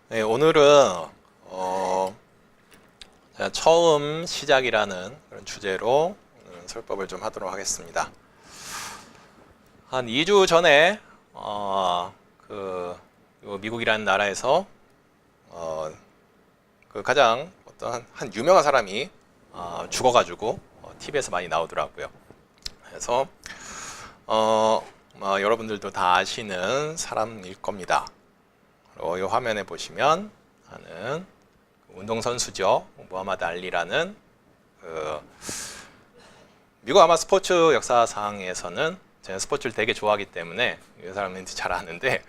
네, 오늘은 제가 처음 시작이라는 그런 주제로 설법을 좀 하도록 하겠습니다. 한 2주 전에 요 미국이라는 나라에서 그 가장 어떤 한 유명한 사람이 죽어가지고 TV에서 많이 나오더라고요. 그래서 여러분들도 다 아시는 사람일 겁니다. 이 화면에 보시면 하는 운동선수죠. 무하마드 알리라는 미국 아마 스포츠 역사상에서는 제가 스포츠를 되게 좋아하기 때문에 이 사람은 잘 아는데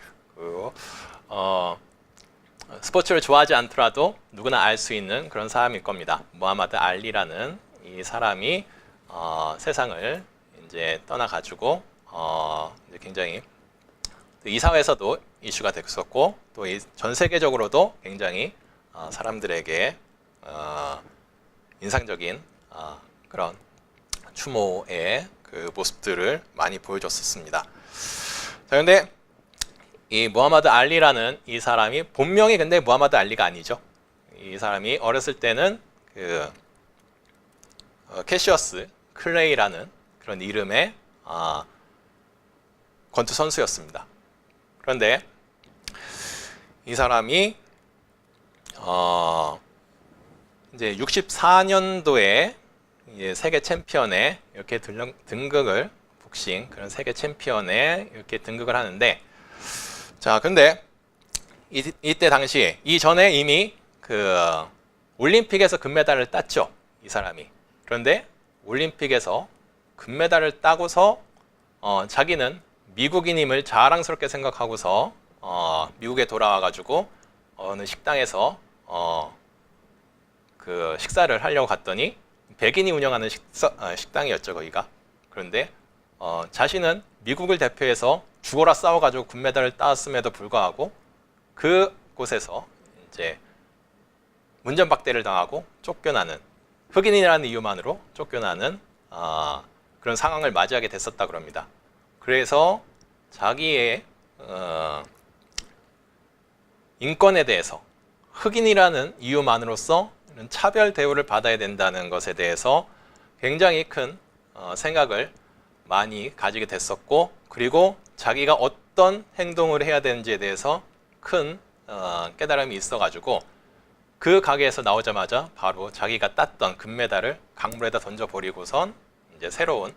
스포츠를 좋아하지 않더라도 누구나 알 수 있는 그런 사람일 겁니다. 무하마드 알리라는 이 사람이 세상을 이제 떠나가지고 이제 굉장히 이 사회에서도 이슈가 됐었고 또 전 세계적으로도 굉장히 사람들에게 인상적인 그런 추모의 그 모습들을 많이 보여줬었습니다. 자, 근데 이 무하마드 알리라는 이 사람이 본명이 근데 무하마드 알리가 아니죠. 이 사람이 어렸을 때는 그 캐시어스 클레이라는 그런 이름의 권투 선수였습니다. 그런데 이 사람이 이제 64년도에 세계 챔피언에 이렇게 등극을 복싱 그런 세계 챔피언에 이렇게 등극을 하는데 자 근데 이때 당시 이전에 이미 그 올림픽에서 금메달을 땄죠 이 사람이. 그런데 올림픽에서 금메달을 따고서 자기는 미국인임을 자랑스럽게 생각하고서 미국에 돌아와가지고 어느 식당에서 그 식사를 하려고 갔더니 백인이 운영하는 식당이었죠 거기가. 그런데 자신은 미국을 대표해서 죽어라 싸워가지고 금메달을 따왔음에도 불구하고 그곳에서 이제 문전박대를 당하고 쫓겨나는 흑인이라는 이유만으로 쫓겨나는 그런 상황을 맞이하게 됐었다 그럽니다. 그래서 자기의 인권에 대해서 흑인이라는 이유만으로서 차별 대우를 받아야 된다는 것에 대해서 굉장히 큰 생각을 많이 가지게 됐었고 그리고 자기가 어떤 행동을 해야 되는지에 대해서 큰 깨달음이 있어가지고 그 가게에서 나오자마자 바로 자기가 땄던 금메달을 강물에다 던져버리고선 이제 새로운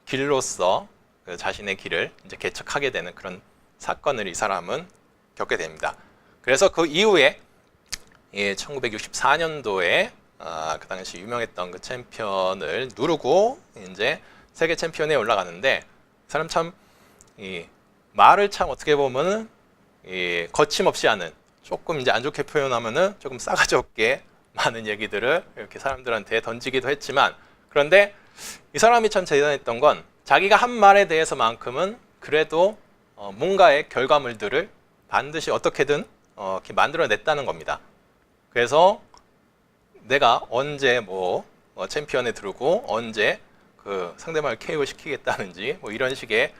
길로서 그 자신의 길을 이제 개척하게 되는 그런 사건을 이 사람은 겪게 됩니다. 그래서 그 이후에 1964년도에 그 당시 유명했던 그 챔피언을 누르고 이제 세계 챔피언에 올라가는데 사람 참 말을 참 어떻게 보면은 거침없이 하는 조금 이제 안 좋게 표현하면은 조금 싸가지 없게 많은 얘기들을 이렇게 사람들한테 던지기도 했지만 그런데 이 사람이 참 대단했던 건 자기가 한 말에 대해서만큼은 그래도 뭔가의 결과물들을 반드시 어떻게든 이렇게 만들어냈다는 겁니다. 그래서 내가 언제 챔피언에 들고 언제 그 상대방을 KO 시키겠다는지 이런 식의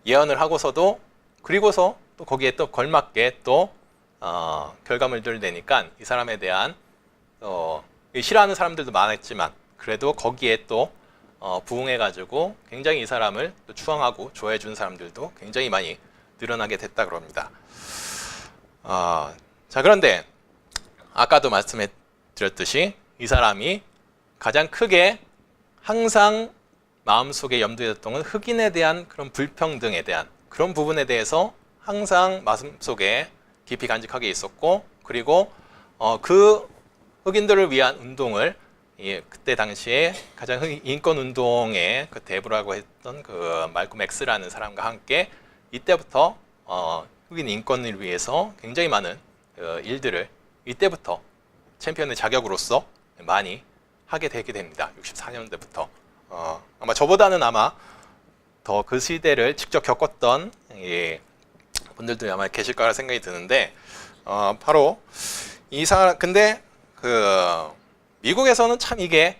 예언을 하고서도 그리고서 또 거기에 또 걸맞게 또 결과물들을 내니까 이 사람에 대한 싫어하는 사람들도 많았지만 그래도 거기에 또 부응해가지고 굉장히 이 사람을 또 추앙하고 좋아해 준 사람들도 굉장히 많이 늘어나게 됐다 그럽니다. 자 그런데 아까도 말씀해 드렸듯이 이 사람이 가장 크게 항상 마음속에 염두에 뒀던 건 흑인에 대한 그런 불평등에 대한 그런 부분에 대해서 항상 마음속에 깊이 간직하게 있었고 그리고 그 흑인들을 위한 운동을 그때 당시에 가장 인권 운동의 그 대부라고 했던 그 말콤 X라는 사람과 함께 이때부터 흑인 인권을 위해서 굉장히 많은 일들을 이때부터 챔피언의 자격으로서 많이 하게 되게 됩니다. 64년대부터 아마 저보다는 아마 더 그 시대를 직접 겪었던 분들도 아마 계실 거라 생각이 드는데 바로 이 사람 근데 그 미국에서는 참 이게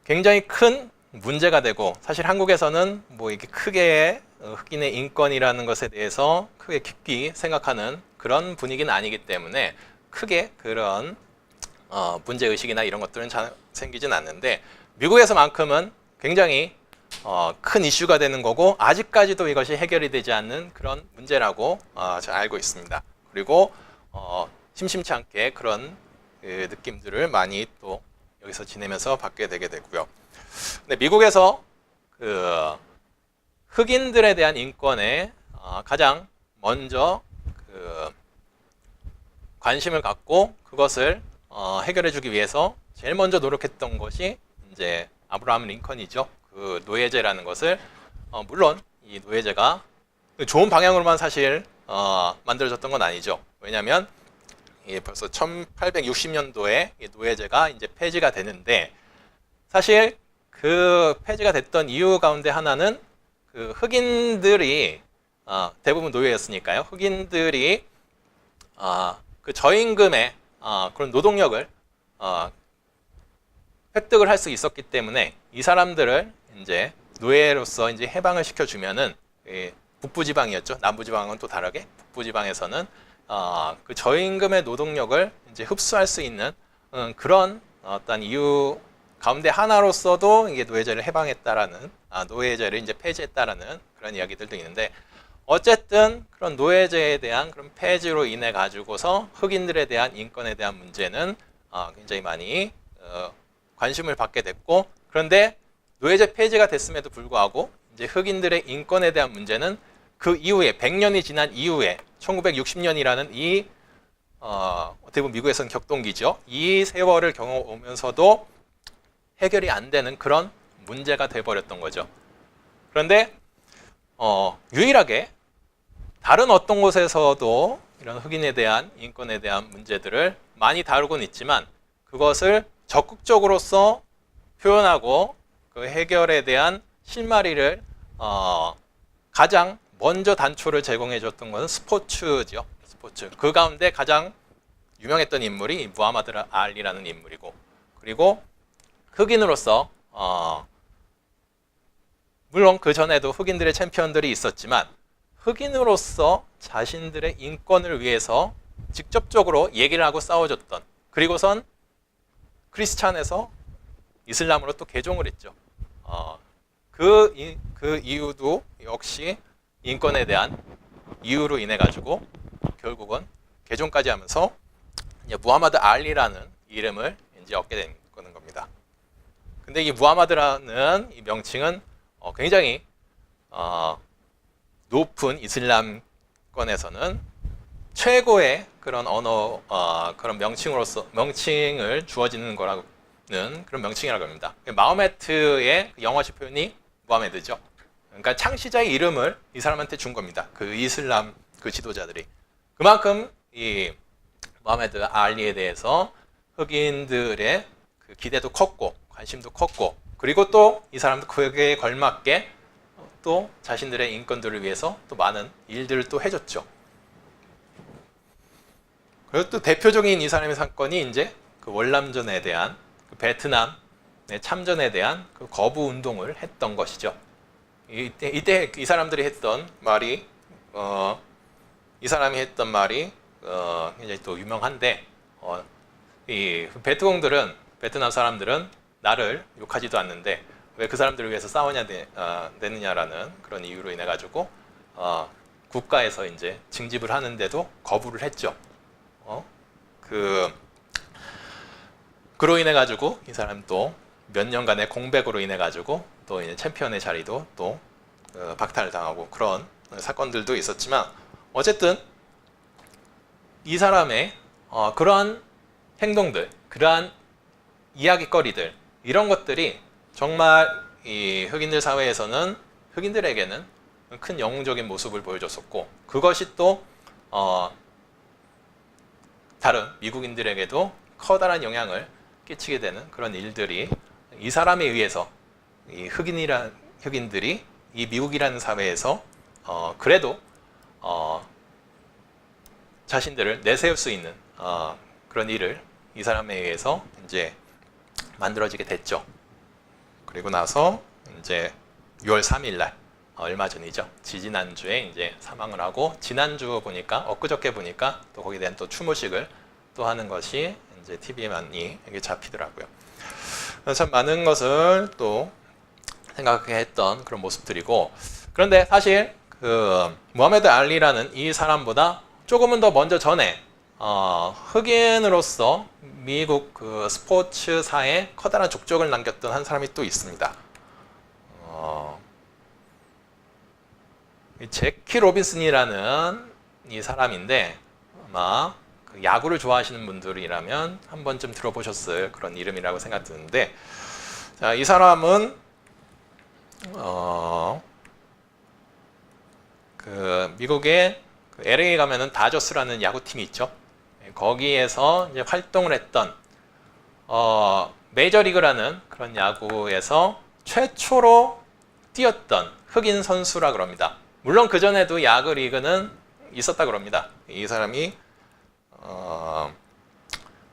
굉장히 큰 문제가 되고 사실 한국에서는 이게 크게 흑인의 인권이라는 것에 대해서 크게 깊이 생각하는 그런 분위기는 아니기 때문에 크게 그런 문제의식이나 이런 것들은 잘 생기진 않는데, 미국에서만큼은 굉장히 큰 이슈가 되는 거고, 아직까지도 이것이 해결이 되지 않는 그런 문제라고 잘 알고 있습니다. 그리고 심심치 않게 그런 느낌들을 많이 또 여기서 지내면서 받게 되게 되고요. 근데 미국에서 그 흑인들에 대한 인권에 가장 먼저 그 관심을 갖고 그것을 해결해주기 위해서 제일 먼저 노력했던 것이 이제 아브라함 링컨이죠. 그 노예제라는 것을 물론 이 노예제가 좋은 방향으로만 사실 만들어졌던 건 아니죠. 왜냐하면 벌써 1860년도에 노예제가 이제 폐지가 되는데, 사실 그 폐지가 됐던 이유 가운데 하나는 그 흑인들이 대부분 노예였으니까요. 흑인들이 그 저임금의 그런 노동력을 획득을 할 수 있었기 때문에 이 사람들을 이제 노예로서 이제 해방을 시켜주면은, 북부지방이었죠. 남부지방은 또 다르게 북부지방에서는 그 저임금의 노동력을 이제 흡수할 수 있는 그런 어떤 이유 가운데 하나로서도 이게 노예제를 해방했다라는, 노예제를 이제 폐지했다라는 그런 이야기들도 있는데, 어쨌든 그런 노예제에 대한 그런 폐지로 인해 가지고서 흑인들에 대한 인권에 대한 문제는 굉장히 많이 관심을 받게 됐고, 그런데 노예제 폐지가 됐음에도 불구하고 이제 흑인들의 인권에 대한 문제는 그 이후에 100년이 지난 이후에 1960년이라는 이 어떻게 보면 미국에서는 격동기죠. 이 세월을 경험하면서도 해결이 안 되는 그런 문제가 돼버렸던 거죠. 그런데 유일하게 다른 어떤 곳에서도 이런 흑인에 대한 인권에 대한 문제들을 많이 다루곤 있지만, 그것을 적극적으로서 표현하고 그 해결에 대한 실마리를 가장 먼저 단초를 제공해 줬던 것은 스포츠죠. 스포츠. 그 가운데 가장 유명했던 인물이 무하마드 알리라는 인물이고, 그리고 흑인으로서 물론 그 전에도 흑인들의 챔피언들이 있었지만, 흑인으로서 자신들의 인권을 위해서 직접적으로 얘기를 하고 싸워줬던, 그리고선 크리스찬에서 이슬람으로 또 개종을 했죠. 그 이유도 역시 인권에 대한 이유로 인해 가지고 결국은 개종까지 하면서 이제 무하마드 알리라는 이름을 이제 얻게 된 겁니다. 근데 이 무하마드라는 이 명칭은 굉장히 높은 이슬람권에서는 최고의 그런 언어, 그런 명칭을 주어지는 거라는 그런 명칭이라고 합니다. 마호메트의 영어식 표현이 무하메드죠. 그러니까 창시자의 이름을 이 사람한테 준 겁니다. 그 이슬람 그 지도자들이. 그만큼 이 무하메드 알리에 대해서 흑인들의 그 기대도 컸고 관심도 컸고, 그리고 또 이 사람도 그에 걸맞게 또 자신들의 인권들을 위해서 또 많은 일들을 또 해줬죠. 그리고 또 대표적인 이 사람의 사건이 이제 그 월남전에 대한 그 베트남의 참전에 대한 그 거부 운동을 했던 것이죠. 이때 이 사람들이 했던 말이 이 사람이 했던 말이 굉장히 또 유명한데, 이 베트남 사람들은 나를 욕하지도 않는데 왜 그 사람들을 위해서 싸우냐 되느냐라는 그런 이유로 인해 가지고 국가에서 이제 징집을 하는데도 거부를 했죠. 그로 인해 가지고 이 사람 또 몇 년간의 공백으로 인해 가지고 또 이제 챔피언의 자리도 또 박탈당하고 그런 사건들도 있었지만, 어쨌든 이 사람의 그러한 행동들, 그러한 이야기거리들, 이런 것들이 정말 이 흑인들 사회에서는 흑인들에게는 큰 영웅적인 모습을 보여줬었고, 그것이 또 다른 미국인들에게도 커다란 영향을 끼치게 되는 그런 일들이 이 사람에 의해서 이 흑인들이 이 미국이라는 사회에서 그래도 자신들을 내세울 수 있는 그런 일을 이 사람에 의해서 이제 만들어지게 됐죠. 그리고 나서 이제 6월 3일 날 얼마 전이죠. 지지난주에 이제 사망을 하고 지난주 보니까 엊그저께 보니까 또 거기에 대한 또 추모식을 또 하는 것이 이제 TV에 많이 이게 잡히더라고요. 참 많은 것을 또 생각하게 했던 그런 모습들이고, 그런데 사실 그 무하메드 알리라는 이 사람보다 조금은 더 먼저 전에 흑인으로서 미국 그 스포츠사에 커다란 족적을 남겼던 한 사람이 또 있습니다. 제키 로빈슨이라는 이 사람인데, 아마 그 야구를 좋아하시는 분들이라면 한 번쯤 들어보셨을 그런 이름이라고 생각드는데, 자, 이 사람은 그 미국의 그 LA 가면은 다저스라는 야구팀이 있죠. 거기에서 이제 활동을 했던 메이저리그라는 그런 야구에서 최초로 뛰었던 흑인 선수라 그럽니다. 물론 그 전에도 야구 리그는 있었다 그럽니다. 이 사람이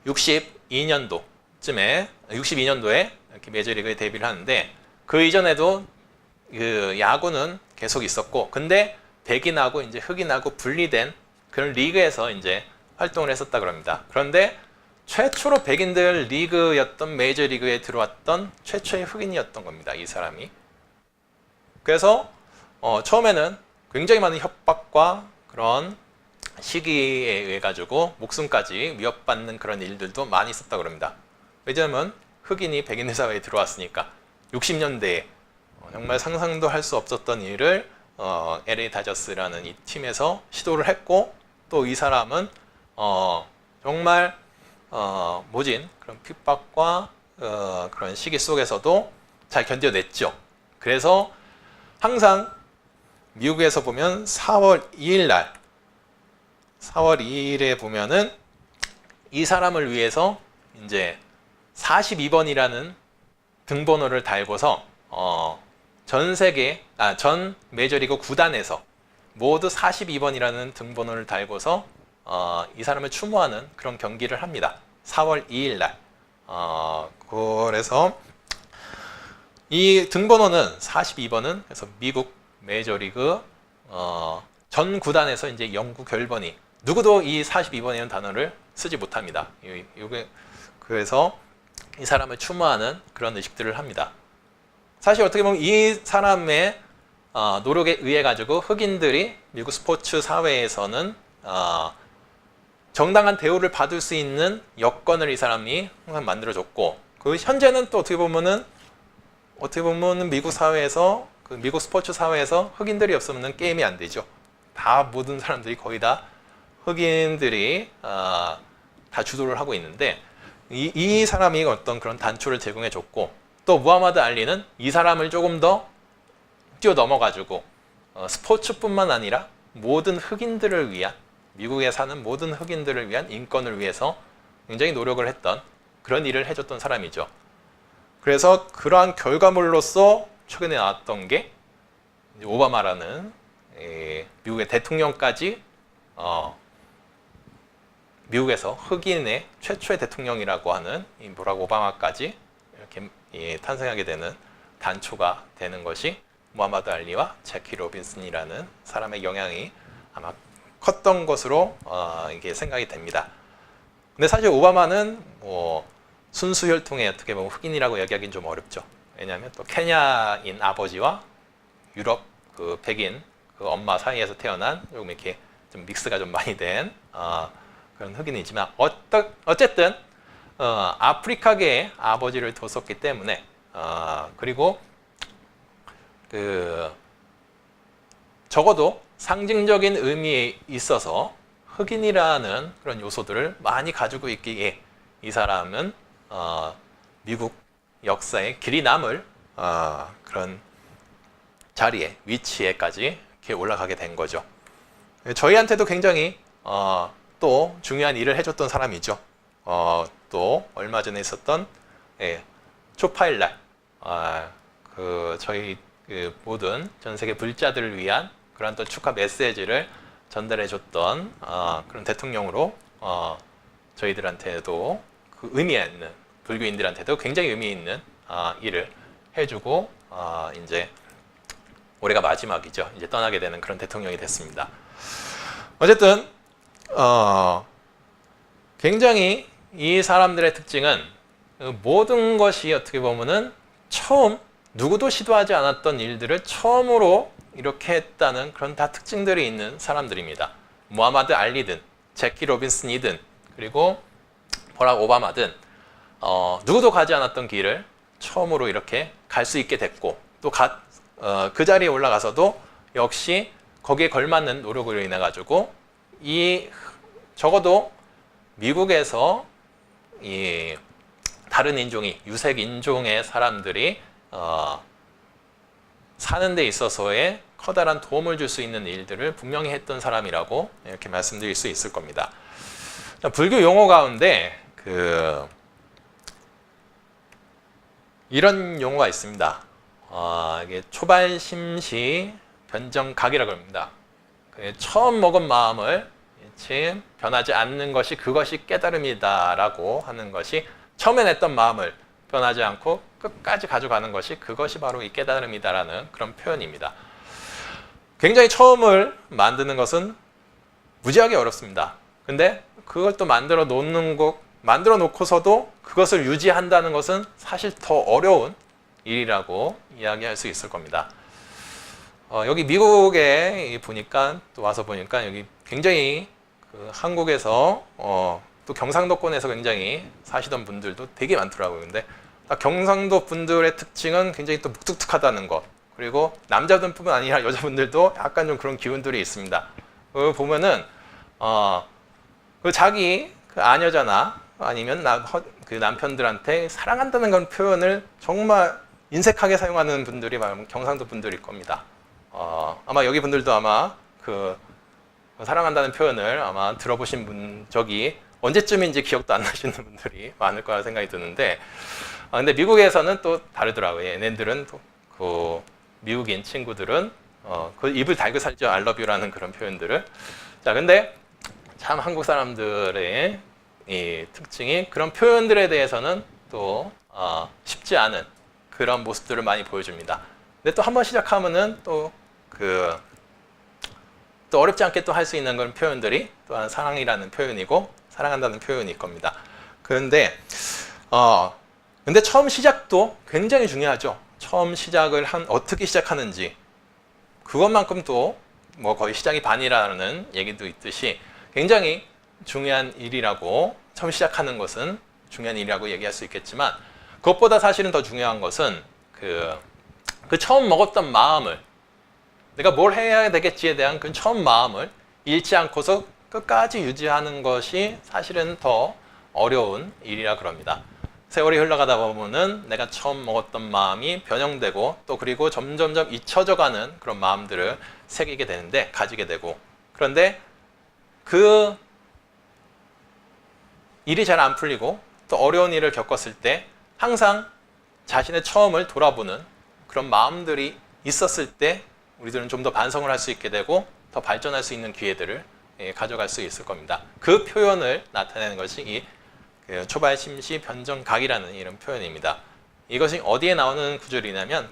62년도에 이렇게 메이저리그에 데뷔를 하는데, 그 이전에도 그 야구는 계속 있었고, 근데 백인하고 이제 흑인하고 분리된 그런 리그에서 이제 활동을 했었다 그럽니다. 그런데 최초로 백인들 리그였던 메이저리그에 들어왔던 최초의 흑인이었던 겁니다. 이 사람이. 그래서 처음에는 굉장히 많은 협박과 그런 시기에 의해 가지고 목숨까지 위협받는 그런 일들도 많이 있었다 그럽니다. 왜냐하면 흑인이 백인의 사회에 들어왔으니까. 60년대에 정말 상상도 할 수 없었던 일을 LA 다저스라는 이 팀에서 시도를 했고, 또 이 사람은 정말 모진 그런 핍박과 그런 시기 속에서도 잘 견뎌냈죠. 그래서 항상 미국에서 보면 4월 2일에 보면은 이 사람을 위해서 이제 42번이라는 등번호를 달고서 전 메이저리그 구단에서 모두 42번이라는 등번호를 달고서 이 사람을 추모하는 그런 경기를 합니다. 4월 2일 날. 그래서 이 등번호는 42번은 그래서 미국 메이저리그 전 구단에서 이제 영구 결번이 누구도 이 42번이라는 단어를 쓰지 못합니다. 그래서 이 사람을 추모하는 그런 의식들을 합니다. 사실 어떻게 보면 이 사람의 노력에 의해 가지고 흑인들이 미국 스포츠 사회에서는 정당한 대우를 받을 수 있는 여건을 이 사람이 항상 만들어줬고, 그 현재는 또 어떻게 보면은 미국 사회에서 그 미국 스포츠 사회에서 흑인들이 없으면 게임이 안 되죠. 다 모든 사람들이 거의 다 흑인들이 다 주도를 하고 있는데, 이 사람이 어떤 그런 단초를 제공해 줬고, 또 무하마드 알리는 이 사람을 조금 더 뛰어넘어가지고 스포츠뿐만 아니라 모든 흑인들을 위한, 미국에 사는 모든 흑인들을 위한 인권을 위해서 굉장히 노력을 했던 그런 일을 해줬던 사람이죠. 그래서 그러한 결과물로서 최근에 나왔던 게 오바마라는 미국의 대통령까지 미국에서 흑인의 최초의 대통령이라고 하는 이 버락 오바마까지 이렇게 탄생하게 되는 단초가 되는 것이 무하마드 알리와 제키 로빈슨이라는 사람의 영향이 아마 컸던 것으로 이게 생각이 됩니다. 근데 사실 오바마는 뭐 순수 혈통의 어떻게 보면 흑인이라고 얘기하기는 좀 어렵죠. 왜냐하면 또 케냐인 아버지와 유럽 그 백인 그 엄마 사이에서 태어난 조금 이렇게 좀 믹스가 좀 많이 된 그런 흑인이지만 어쨌든 아프리카계의 아버지를 뒀었기 때문에 그리고 그 적어도 상징적인 의미에 있어서 흑인이라는 그런 요소들을 많이 가지고 있기에 이 사람은 미국 역사에 길이 남을 그런 자리에 위치에까지 이렇게 올라가게 된 거죠. 저희한테도 굉장히 또 중요한 일을 해줬던 사람이죠. 또 얼마 전에 있었던 초파일 날 저희 모든 전 세계 불자들을 위한 그런 또 축하 메시지를 전달해줬던 그런 대통령으로 저희들한테도 그 의미 있는 불교인들한테도 굉장히 의미 있는 일을 해주고 이제 올해가 마지막이죠. 이제 떠나게 되는 그런 대통령이 됐습니다. 어쨌든 굉장히 이 사람들의 특징은 모든 것이 어떻게 보면은 처음 누구도 시도하지 않았던 일들을 처음으로 이렇게 했다는 그런 다 특징들이 있는 사람들입니다. 무하마드 알리든 제키 로빈슨이든 그리고 버락 오바마든 누구도 가지 않았던 길을 처음으로 이렇게 갈 수 있게 됐고 또 그 자리에 올라가서도 역시 거기에 걸맞는 노력으로 인해 가지고 적어도 미국에서 이 다른 인종이 유색 인종의 사람들이 사는 데 있어서의 커다란 도움을 줄 수 있는 일들을 분명히 했던 사람이라고 이렇게 말씀드릴 수 있을 겁니다. 불교 용어 가운데 이런 용어가 있습니다. 이게 초발심시 변정각이라고 합니다. 처음 먹은 마음을 변하지 않는 것이 그것이 깨달음이다라고 하는 것이 처음에 냈던 마음을 변하지 않고 끝까지 가져가는 것이 그것이 바로 이 깨달음이다라는 그런 표현입니다. 굉장히 처음을 만드는 것은 무지하게 어렵습니다. 근데 그걸 또 만들어 놓고서도 그것을 유지한다는 것은 사실 더 어려운 일이라고 이야기할 수 있을 겁니다. 여기 미국에 또 와서 보니까 여기 굉장히 한국에서 또 경상도권에서 굉장히 사시던 분들도 되게 많더라고요. 근데 경상도 분들의 특징은 굉장히 또 묵뚝뚝하다는 것. 그리고 남자분뿐만 아니라 여자분들도 약간 좀 그런 기운들이 있습니다. 보면은 자기 아녀자나 아니면 그 남편들한테 사랑한다는 그런 표현을 정말 인색하게 사용하는 분들이 경상도 분들일 겁니다. 아마 여기 분들도 아마 사랑한다는 표현을 아마 들어보신 적이 언제쯤인지 기억도 안 나시는 분들이 많을 거라 생각이 드는데, 근데 미국에서는 또 다르더라고요. 얘네들은 또 미국인 친구들은 그 입을 달고 살죠. I love you라는 그런 표현들을. 자, 근데 참 한국 사람들의 이 특징이 그런 표현들에 대해서는 또 쉽지 않은 그런 모습들을 많이 보여줍니다. 근데 또 한번 시작하면은 또 어렵지 않게 또 할 수 있는 그런 표현들이 또한 사랑이라는 표현이고 사랑한다는 표현일 겁니다. 근데 처음 시작도 굉장히 중요하죠. 처음 시작을 어떻게 시작하는지 그것만큼 또 뭐 거의 시작이 반이라는 얘기도 있듯이 굉장히 중요한 일이라고 처음 시작하는 것은 중요한 일이라고 얘기할 수 있겠지만 그것보다 사실은 더 중요한 것은 그 처음 먹었던 마음을 내가 뭘 해야 되겠지에 대한 그 처음 마음을 잃지 않고서 끝까지 유지하는 것이 사실은 더 어려운 일이라 그럽니다. 세월이 흘러가다 보면은 내가 처음 먹었던 마음이 변형되고 또 그리고 점점점 잊혀져가는 그런 마음들을 새기게 되는데 가지게 되고 그런데 그 일이 잘 안 풀리고 또 어려운 일을 겪었을 때 항상 자신의 처음을 돌아보는 그런 마음들이 있었을 때 우리들은 좀 더 반성을 할 수 있게 되고 더 발전할 수 있는 기회들을 가져갈 수 있을 겁니다. 그 표현을 나타내는 것이 이 초발심시 변정각이라는 이런 표현입니다. 이것이 어디에 나오는 구절이냐면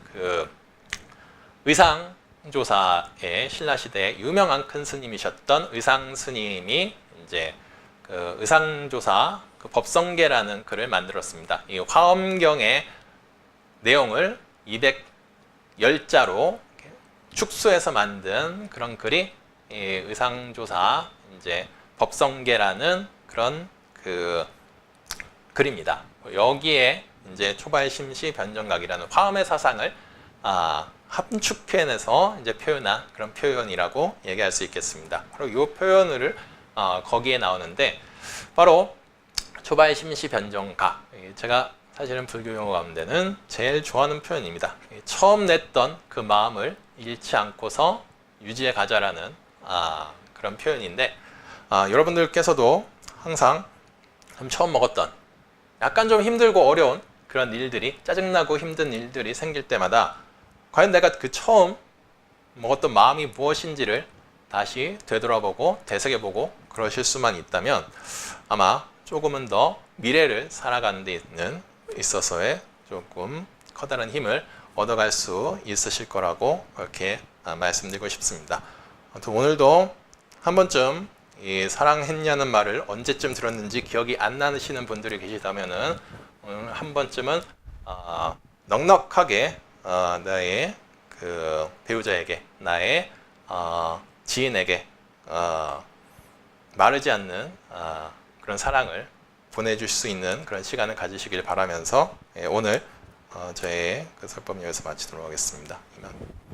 의상조사의 신라시대의 유명한 큰 스님이셨던 의상 스님이 이제 의상조사 법성계라는 글을 만들었습니다. 이 화엄경의 내용을 210자로 축소해서 만든 그런 글이 의상조사 이제 법성계라는 그런 글입니다. 여기에 이제 초발심시 변정각이라는 화엄의 사상을 함축해내서 이제 표현한 그런 표현이라고 얘기할 수 있겠습니다. 바로 이 표현을 거기에 나오는데 바로 초발심시 변정각. 제가 사실은 불교 용어 가운데는 제일 좋아하는 표현입니다. 처음 냈던 그 마음을 잃지 않고서 유지해 가자라는 그런 표현인데 여러분들께서도 항상 처음 먹었던 약간 좀 힘들고 어려운 그런 일들이 짜증나고 힘든 일들이 생길 때마다 과연 내가 그 처음 먹었던 마음이 무엇인지를 다시 되돌아보고 되새겨보고 그러실 수만 있다면 아마 조금은 더 미래를 살아가는 데 있어서의 조금 커다란 힘을 얻어갈 수 있으실 거라고 그렇게 말씀드리고 싶습니다. 아무튼 오늘도 한 번쯤 이 사랑했냐는 말을 언제쯤 들었는지 기억이 안 나시는 분들이 계시다면은 오늘 한 번쯤은 넉넉하게 나의 그 배우자에게, 나의 지인에게 마르지 않는 그런 사랑을 보내줄 수 있는 그런 시간을 가지시길 바라면서 오늘 저의 그 설법 여기서 마치도록 하겠습니다. 이만.